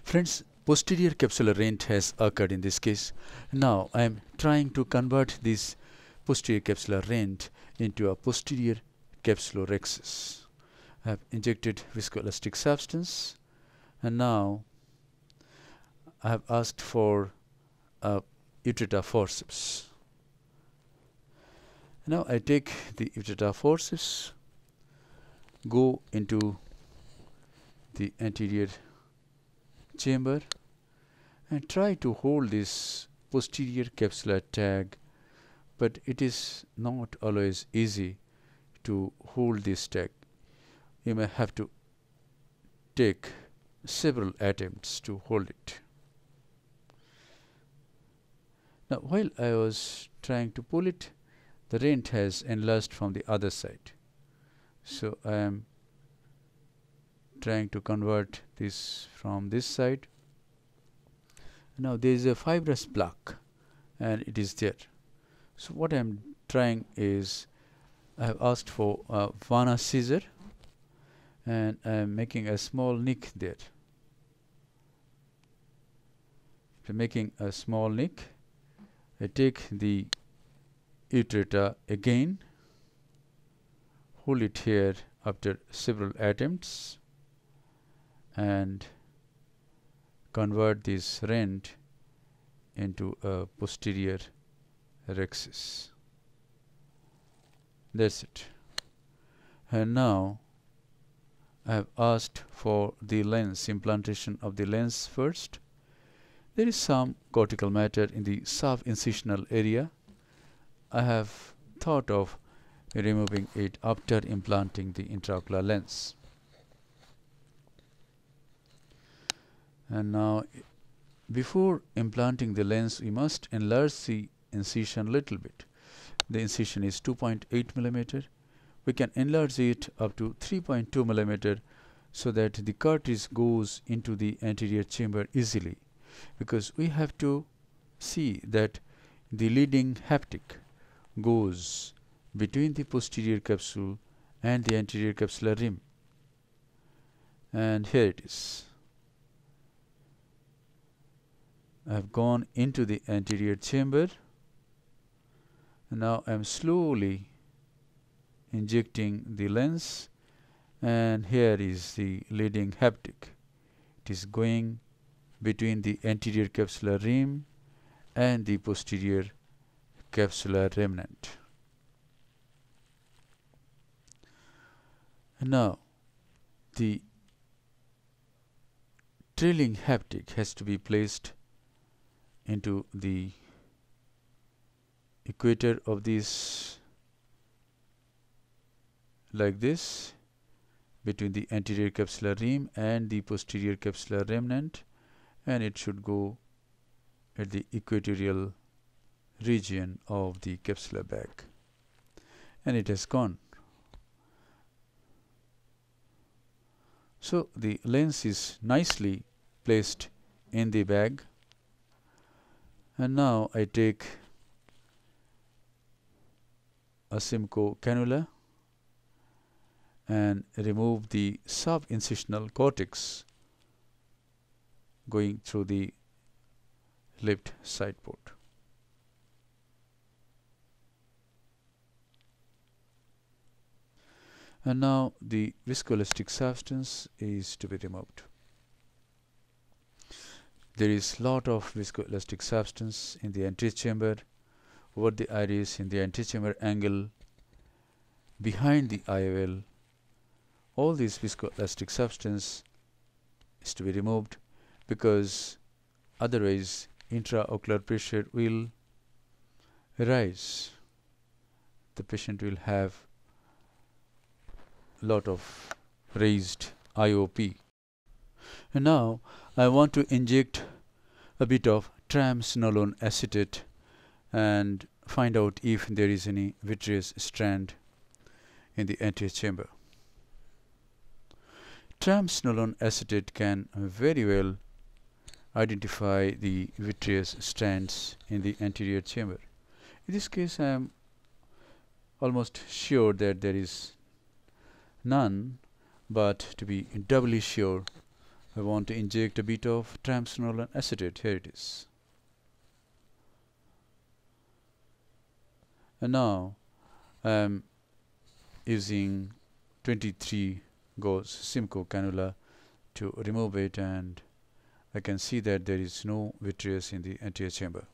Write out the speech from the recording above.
Friends, posterior capsular rent has occurred in this case. Now I am trying to convert this posterior capsular rent into a posterior capsulorhexis. I have injected viscoelastic substance, and now I have asked for a utrata forceps. Now I take the utrata forceps, go into the anterior chamber and try to hold this posterior capsular tag, but it is not always easy to hold this tag. You may have to take several attempts to hold it. Now while I was trying to pull it, the rent has enlarged from the other side. So I am trying to convert this from this side. Now there is a fibrous block and it is there. So what I am trying is, I have asked for a Vanna scissor and I am making a small nick there. After making a small nick, I take the utrata again, hold it here after several attempts, and convert this rent into a posterior rhexis. That's it. And now I have asked for the lens, implantation of the lens first. There is some cortical matter in the subincisional area. I have thought of removing it after implanting the intraocular lens. And now, before implanting the lens, we must enlarge the incision a little bit. The incision is 2.8 millimeter. We can enlarge it up to 3.2 millimeter so that the cartridge goes into the anterior chamber easily, because we have to see that the leading haptic goes between the posterior capsule and the anterior capsular rim. And here it is. I have gone into the anterior chamber, and now I am slowly injecting the lens, and here is the leading haptic. It is going between the anterior capsular rim and the posterior capsular remnant. And now the trailing haptic has to be placed into the equator of this, like this, between the anterior capsular rim and the posterior capsular remnant, and it should go at the equatorial region of the capsular bag, and it has gone. So the lens is nicely placed in the bag, and now I take a Simcoe cannula and remove the subincisional cortex going through the left side port. And now the viscoelastic substance is to be removed. There is lot of viscoelastic substance in the anterior chamber, over the iris, in the anterior chamber angle, behind the IOL. All this viscoelastic substance is to be removed, because otherwise intraocular pressure will rise. The patient will have lot of raised IOP. And now I want to inject a bit of triamcinolone acetate and find out if there is any vitreous strand in the anterior chamber. Triamcinolone acetate can very well identify the vitreous strands in the anterior chamber. In this case, I am almost sure that there is none, but to be doubly sure, I want to inject a bit of triamcinolone acetate. Here it is. And now I am using 23 gauge Simcoe cannula to remove it, and I can see that there is no vitreous in the anterior chamber.